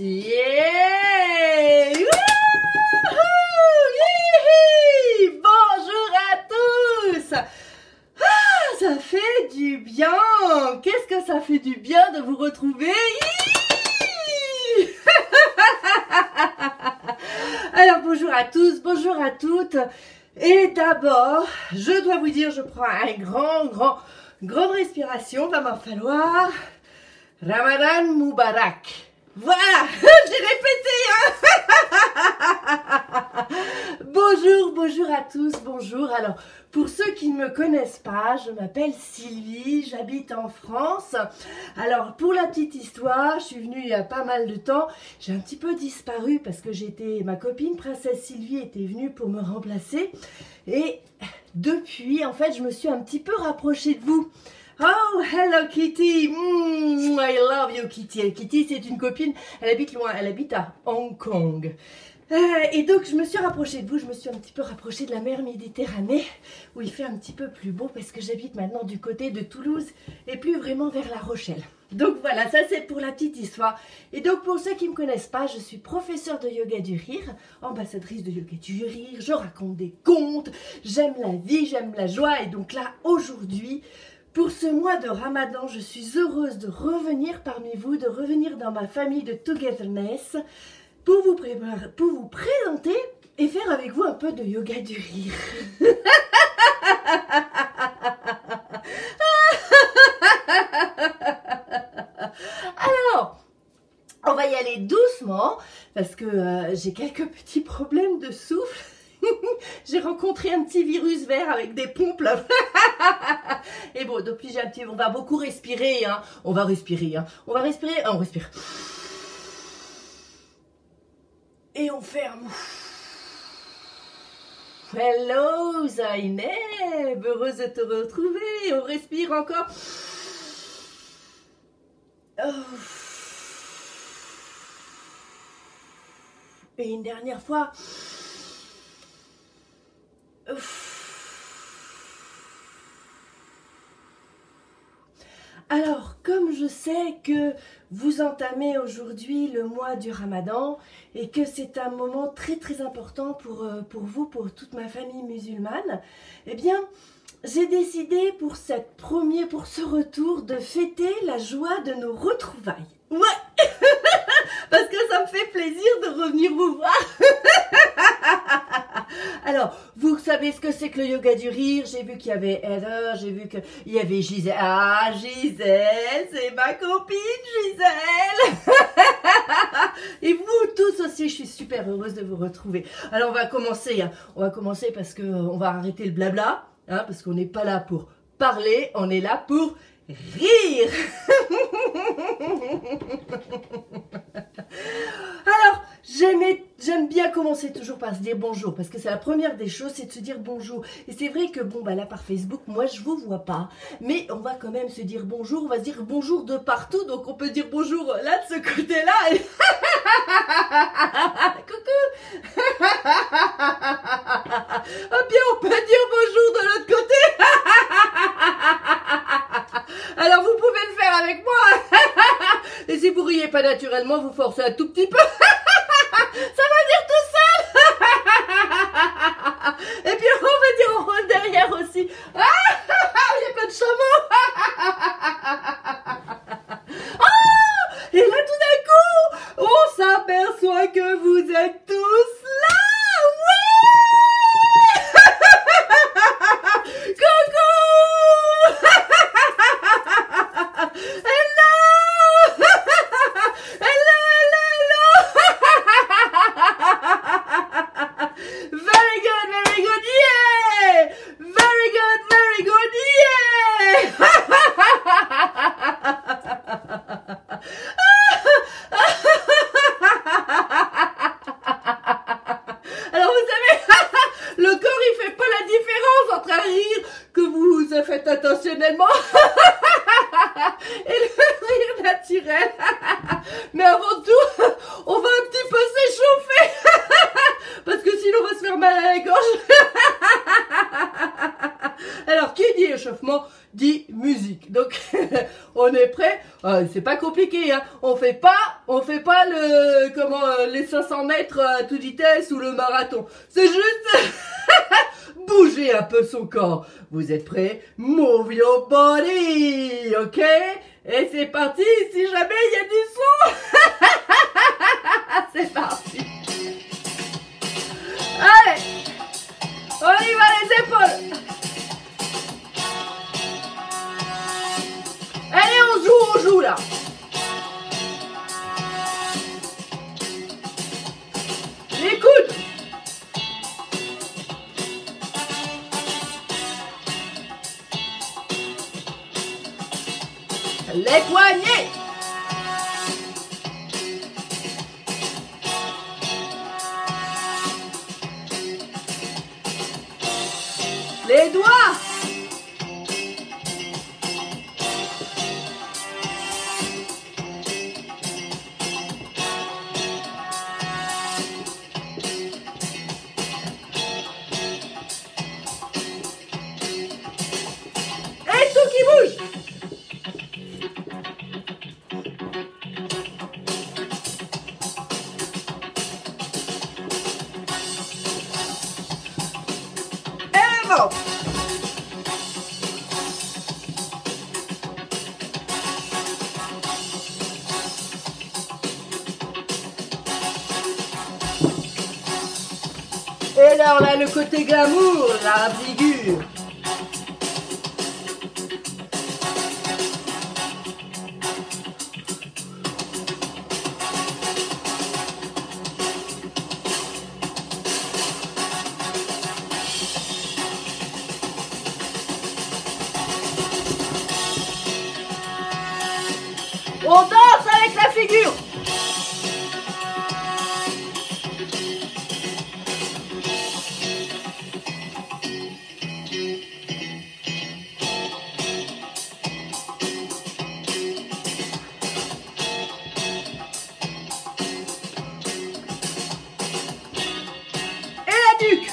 Yeah! Wouhou! Yihi! Bonjour à tous! Ah, ça fait du bien! Qu'est-ce que ça fait du bien de vous retrouver? Yihi! Alors bonjour à tous, bonjour à toutes. Et d'abord, je dois vous dire, je prends une grande respiration, va m'en falloir. Ramadan Moubarak. Voilà, j'ai répété, hein. Bonjour à tous, bonjour. Alors, pour ceux qui ne me connaissent pas, je m'appelle Sylvie, j'habite en France. Alors, pour la petite histoire, je suis venue il y a pas mal de temps. J'ai un petit peu disparu parce que ma copine princesse Sylvie était venue pour me remplacer. Et depuis, en fait, je me suis un petit peu rapprochée de vous. Oh, hello Kitty, I love you Kitty. Kitty, c'est une copine, elle habite loin, elle habite à Hong Kong. Et donc, je me suis rapprochée de vous, je me suis un petit peu rapprochée de la mer Méditerranée, où il fait un petit peu plus beau, parce que j'habite maintenant du côté de Toulouse, et plus vraiment vers La Rochelle. Donc voilà, ça c'est pour la petite histoire. Et donc, pour ceux qui ne me connaissent pas, je suis professeure de yoga du rire, ambassadrice de yoga du rire, je raconte des contes, j'aime la vie, j'aime la joie, et donc là, aujourd'hui, pour ce mois de Ramadan, je suis heureuse de revenir parmi vous, de revenir dans ma famille de Togetherness pour vous présenter et faire avec vous un peu de yoga du rire. Alors, on va y aller doucement parce que j'ai quelques petits problèmes de souffle. J'ai rencontré un petit virus vert avec des pompes là. Et bon, depuis on va beaucoup respirer, hein. On va respirer. On respire. Et on ferme. Hello Zaineb, heureuse de te retrouver. On respire encore. Oh. Et une dernière fois. Alors, comme je sais que vous entamez aujourd'hui le mois du Ramadan et que c'est un moment très très important pour vous, pour toute ma famille musulmane, eh bien, j'ai décidé pour ce retour de fêter la joie de nos retrouvailles. Ouais. Parce que ça me fait plaisir de revenir vous voir. Alors, vous savez ce que c'est que le yoga du rire. J'ai vu qu'il y avait Heather, j'ai vu qu'il y avait Gisèle. Ah, Gisèle, c'est ma copine Gisèle. Et vous tous aussi, je suis super heureuse de vous retrouver. Alors, on va commencer. On va commencer parce qu'on va arrêter le blabla. Hein, parce qu'on n'est pas là pour parler, on est là pour rire. Alors, j'aime bien commencer toujours par se dire bonjour, parce que c'est la première des choses, c'est de se dire bonjour. Et c'est vrai que, bon, bah là, par Facebook, moi, je vous vois pas, mais on va quand même se dire bonjour, on va se dire bonjour de partout, donc on peut dire bonjour là, de ce côté-là. Et... coucou. Ah bien, on peut dire bonjour de l'autre côté. Alors, vous pouvez le faire avec moi. Et si vous riez pas naturellement, vous forcez un tout petit peu. Ça va dire tout seul. Et puis, on va dire en rôle derrière aussi. Il y a pas de chameau. Et là, tout d'un coup, on s'aperçoit que vous êtes tous là. Ouais. Coucou. Faites intentionnellement et le rire naturel. Mais avant tout, on va un petit peu s'échauffer parce que sinon on va se faire mal à la gorge. Alors, qui dit échauffement dit musique. Donc, on est prêt. C'est pas compliqué, hein. On fait pas le, les 500 mètres à toute vitesse ou le marathon. C'est juste bouger un peu son corps. Vous êtes prêts? Move your body, ok? Et c'est parti, si jamais il y a du son. C'est parti. Allez, on y va les épaules. Allez, on joue là. Les coudes. Les poignets. Les doigts. Et tout qui bouge. Et alors là, le côté glamour, la figure. On danse avec la figure. Et la nuque.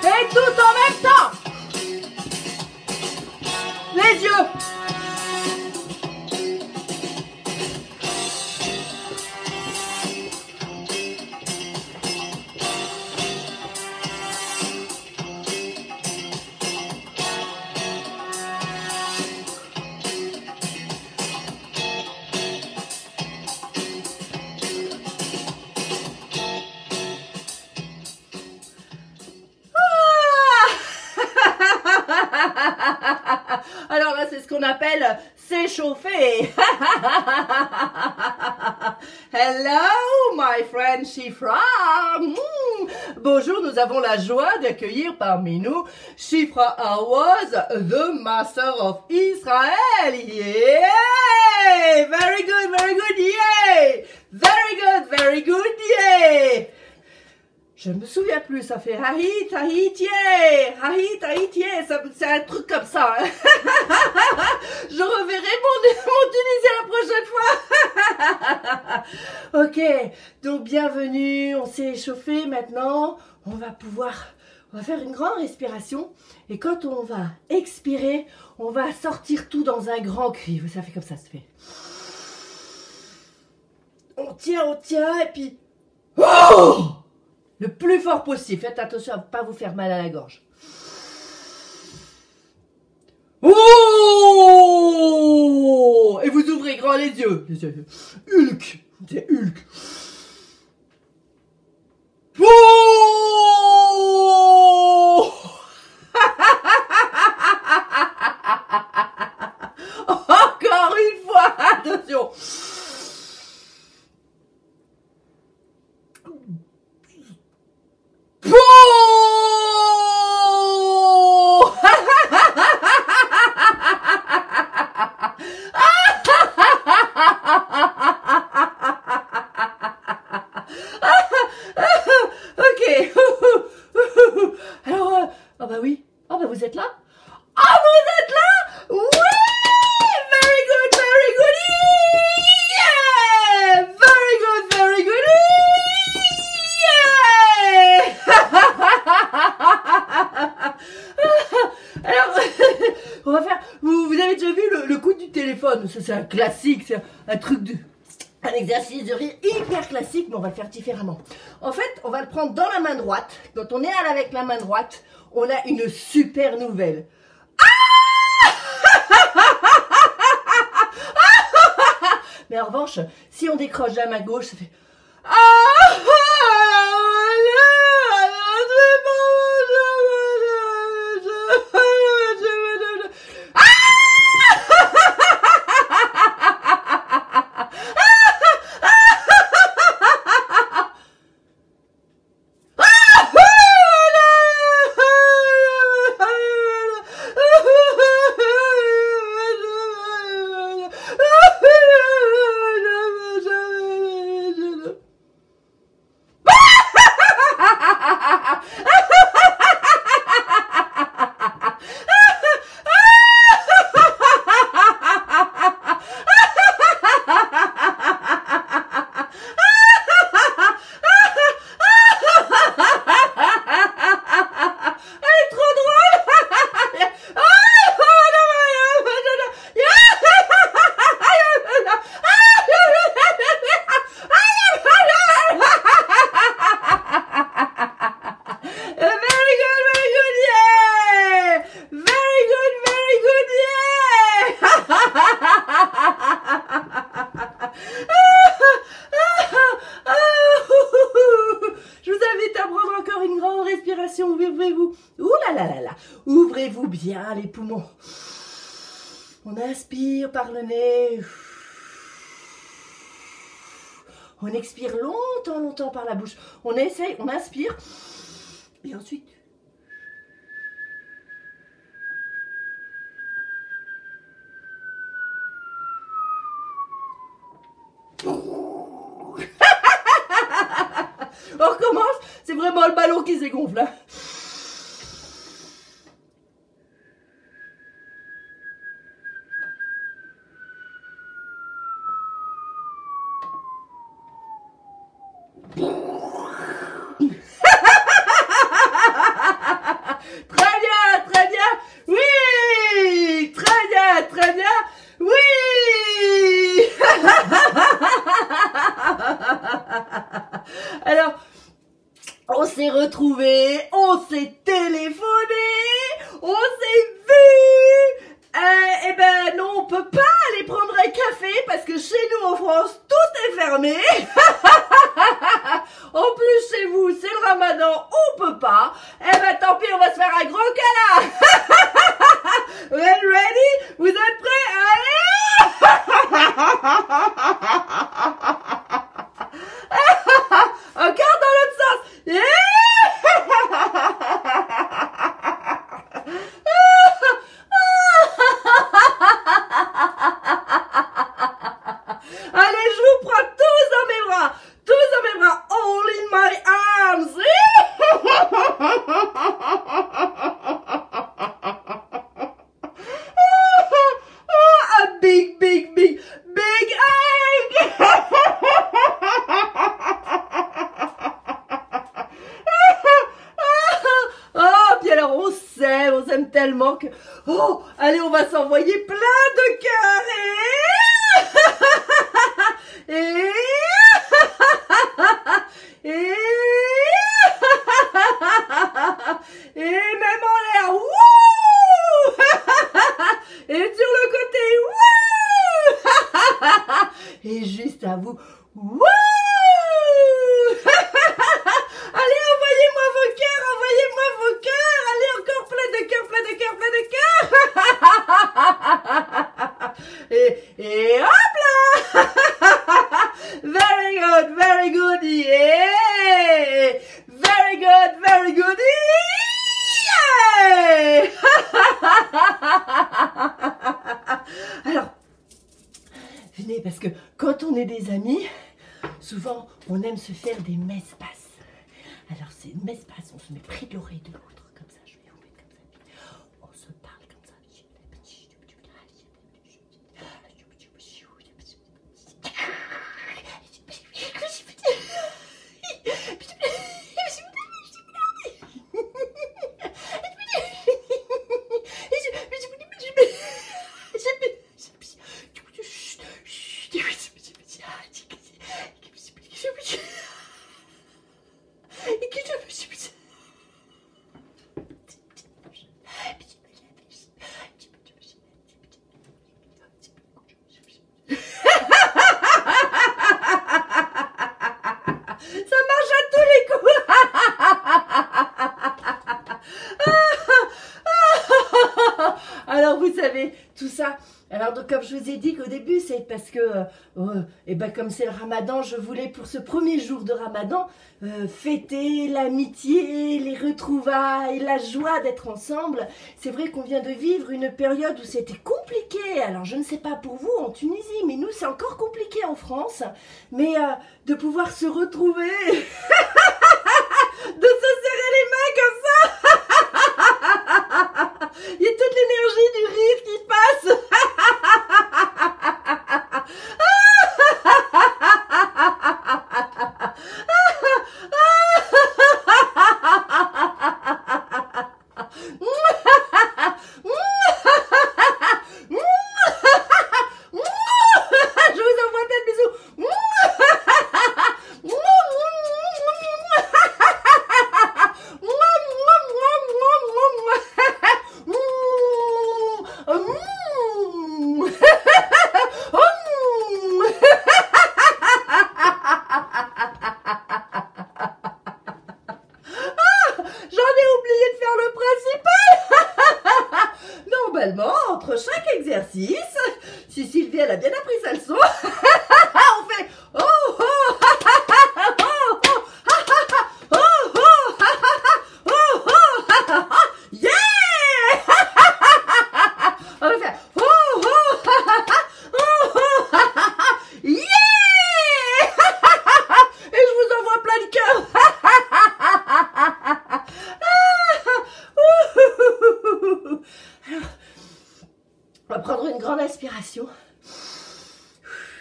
Et tout en même temps. Les yeux. Alors là, c'est ce qu'on appelle s'échauffer. Hello, my friend Shifra. Bonjour, nous avons la joie d'accueillir parmi nous Shifra Awaz, the Master of Israel. Yeah! Very good, yeah! Very good, yeah! Je me souviens plus, ça fait Hahit, c'est un truc comme ça. Hein. Je reverrai mon Tunisie la prochaine fois. Ok, donc bienvenue, on s'est échauffé maintenant. On va faire une grande respiration. Et quand on va expirer, on va sortir tout dans un grand cri. Ça fait comme ça, se fait. On tient, et puis... Oh! Le plus fort possible. Faites attention à ne pas vous faire mal à la gorge. Oh! Et vous ouvrez grand les yeux. Hulk. C'est Hulk. Oh! Encore une fois. Attention. Ok. Alors, oh bah oui. Oh bah vous êtes là? Oh, vous êtes là? Oui! Very good, yeah! Very good, ça c'est un classique, c'est un truc de... Un exercice de rire hyper classique, mais on va le faire différemment. En fait, on va le prendre dans la main droite. Quand on est avec la main droite, on a une super nouvelle. Mais en revanche, si on décroche la main gauche, ça fait... Ouvrez-vous. Ouh là là là là. Ouvrez-vous bien les poumons. On inspire par le nez. On expire longtemps, longtemps par la bouche. On essaye, on inspire. Et ensuite... On recommence. C'est vraiment le ballon qui s'égonfle. Hein. Très bien, très bien. Oui, très bien, très bien. Oui. Alors, on s'est retrouvés, on s'est téléphoné, on s'est vu. Eh ben non, on peut pas aller prendre un café parce que chez nous en France, tout est fermé. En plus, chez vous, c'est le ramadan, on peut pas. Eh ben tant pis, on va se faire un gros câlin. Ready? Vous êtes prêts? Allez. Encore dans l'autre sens. Yeah. Allez, je vous prends tous dans mes bras. Tous dans mes bras. All in my arms. A big, big, big, big egg. Oh, puis alors on s'aime tellement que... Oh, allez, on va s'envoyer plein de cœurs. Et même en l'air, wouh. Et sur le côté, wouh. Et juste à vous, wouh. Allez, envoyez-moi vos cœurs, envoyez-moi vos cœurs. Allez, encore plein de cœurs, plein de cœurs, plein de cœurs. Et hop là. Very good, yeah. Very good, yeah. Alors, venez, parce que quand on est des amis, souvent, on aime se faire des messes-passes. Alors, c'est une messe-passe, on se met près de l'oreille de l'autre, comme ça, je vais vous mettre comme ça. On se parle comme ça. et que je me suis... Ça marche à tous les coups. Alors vous savez, tout ça, alors donc comme je vous ai dit qu'au début c'est parce que, et ben comme c'est le ramadan, je voulais pour ce premier jour de ramadan, fêter l'amitié, les retrouvailles, la joie d'être ensemble. C'est vrai qu'on vient de vivre une période où c'était compliqué, alors je ne sais pas pour vous en Tunisie, mais nous c'est encore compliqué en France, mais de pouvoir se retrouver, de se serrer les mains comme ça. Il y a toute l'énergie du rire qui passe. Je vous envoie plein de bisous. Normalement, entre chaque exercice, si Sylvie elle a bien appris sa leçon, on fait oh oh yeah. On va faire oh yeah. Et je vous envoie plein de cœurs. On va prendre une grande inspiration.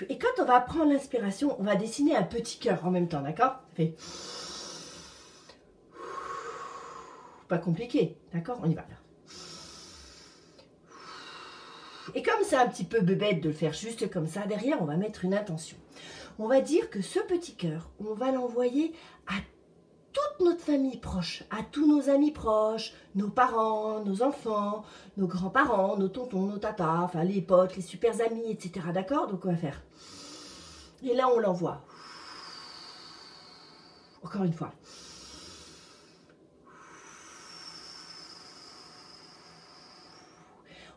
Et quand on va prendre l'inspiration, on va dessiner un petit cœur en même temps, d'accord? Fait. Pas compliqué, d'accord? On y va là. Et comme c'est un petit peu bébête de le faire juste comme ça, derrière, on va mettre une intention. On va dire que ce petit cœur, on va l'envoyer à toute notre famille proche, à tous nos amis proches, nos parents, nos enfants, nos grands-parents, nos tontons, nos tatas, enfin les potes, les super amis, etc. D'accord? Donc on va faire. Et là on l'envoie. Encore une fois.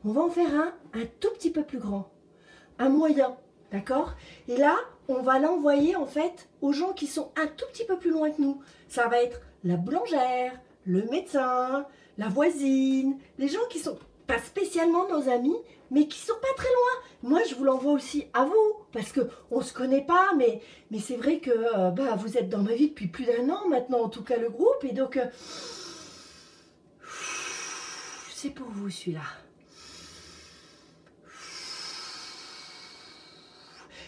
On va en faire un tout petit peu plus grand, un moyen, d'accord? Et là, on va l'envoyer en fait aux gens qui sont un tout petit peu plus loin que nous. Ça va être la boulangère, le médecin, la voisine, les gens qui sont pas spécialement nos amis, mais qui sont pas très loin. Moi, je vous l'envoie aussi à vous, parce que on se connaît pas, mais c'est vrai que bah, vous êtes dans ma vie depuis plus d'1 an maintenant, en tout cas le groupe, et donc c'est pour vous celui-là.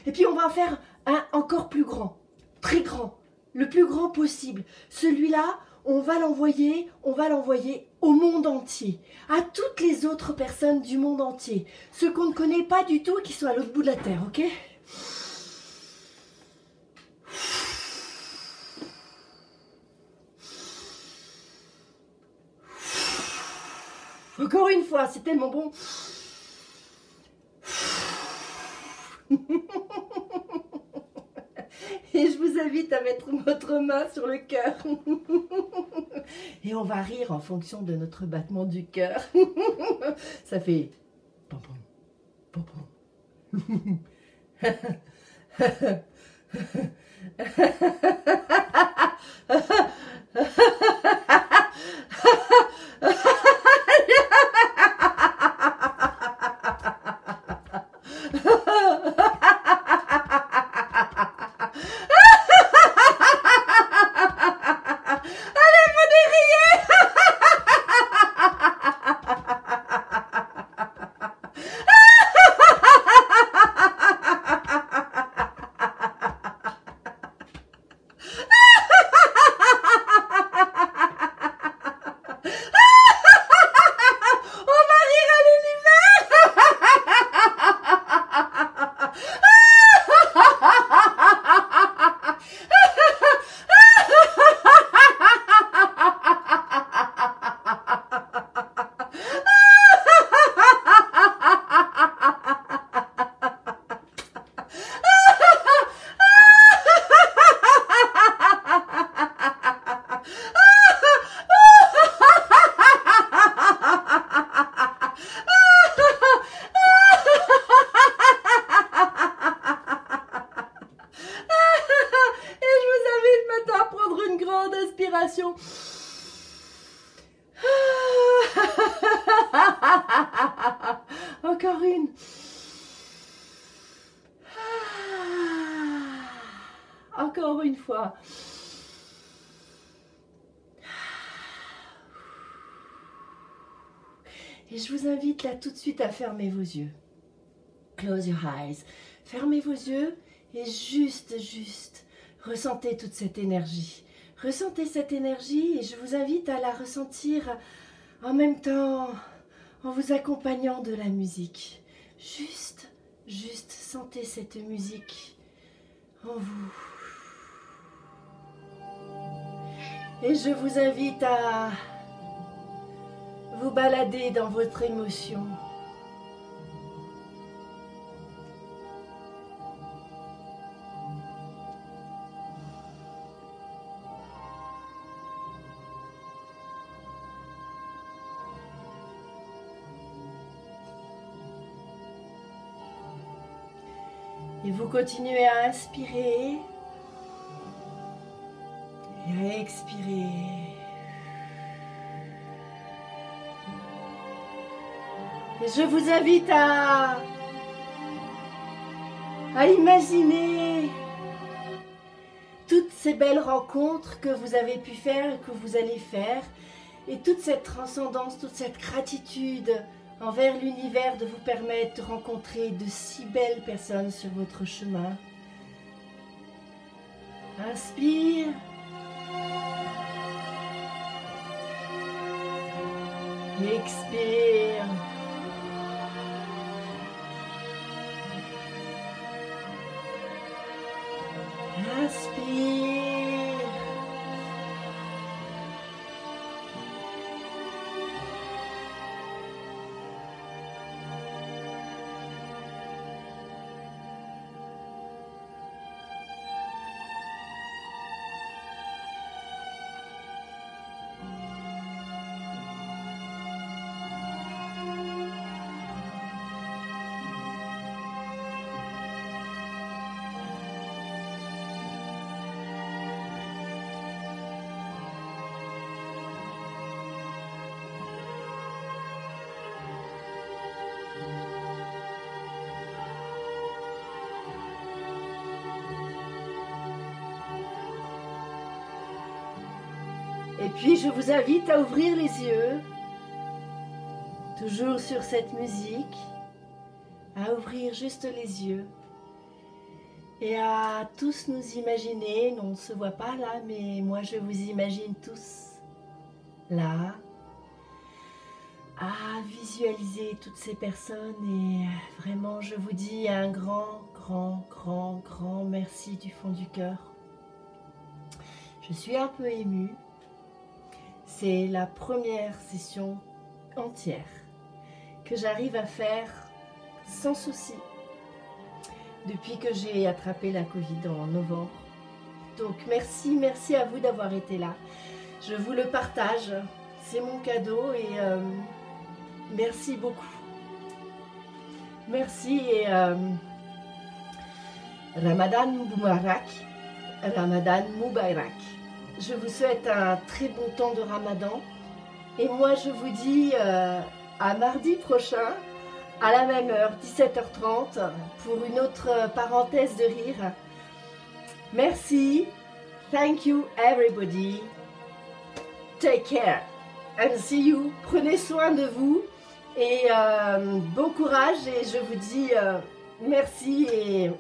Et puis on va en faire un encore plus grand, très grand, le plus grand possible. Celui-là, on va l'envoyer au monde entier, à toutes les autres personnes du monde entier, ceux qu'on ne connaît pas du tout, qui sont à l'autre bout de la terre, ok? Encore une fois, c'est tellement bon. Et je vous invite à mettre votre main sur le cœur. Et on va rire en fonction de notre battement du cœur. Ça fait... pom pom, pom respiration. Encore une. Encore une fois. Et je vous invite là tout de suite à fermer vos yeux. Close your eyes. Fermez vos yeux et juste, ressentez toute cette énergie. Ressentez cette énergie et je vous invite à la ressentir en même temps en vous accompagnant de la musique. Juste sentez cette musique en vous. Et je vous invite à vous balader dans votre émotion. Et vous continuez à inspirer et à expirer. Et je vous invite à imaginer toutes ces belles rencontres que vous avez pu faire et que vous allez faire. Et toute cette transcendance, toute cette gratitude envers l'univers de vous permettre de rencontrer de si belles personnes sur votre chemin. Inspire. Expire. Inspire. Et puis je vous invite à ouvrir les yeux, toujours sur cette musique, à ouvrir juste les yeux et à tous nous imaginer, on ne se voit pas là, mais moi je vous imagine tous là, à visualiser toutes ces personnes et vraiment je vous dis un grand merci du fond du cœur. Je suis un peu émue. C'est la première session entière que j'arrive à faire sans souci depuis que j'ai attrapé la Covid en novembre. Donc merci à vous d'avoir été là. Je vous le partage, c'est mon cadeau et merci beaucoup. Merci et Ramadan Mubarak. Ramadan Mubarak. Je vous souhaite un très bon temps de Ramadan. Et moi, je vous dis à mardi prochain, à la même heure, 17h30, pour une autre parenthèse de rire. Merci. Thank you, everybody. Take care. And see you. Prenez soin de vous. Et bon courage. Et je vous dis merci et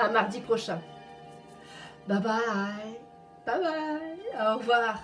à mardi prochain. Bye bye. Bye bye, au revoir.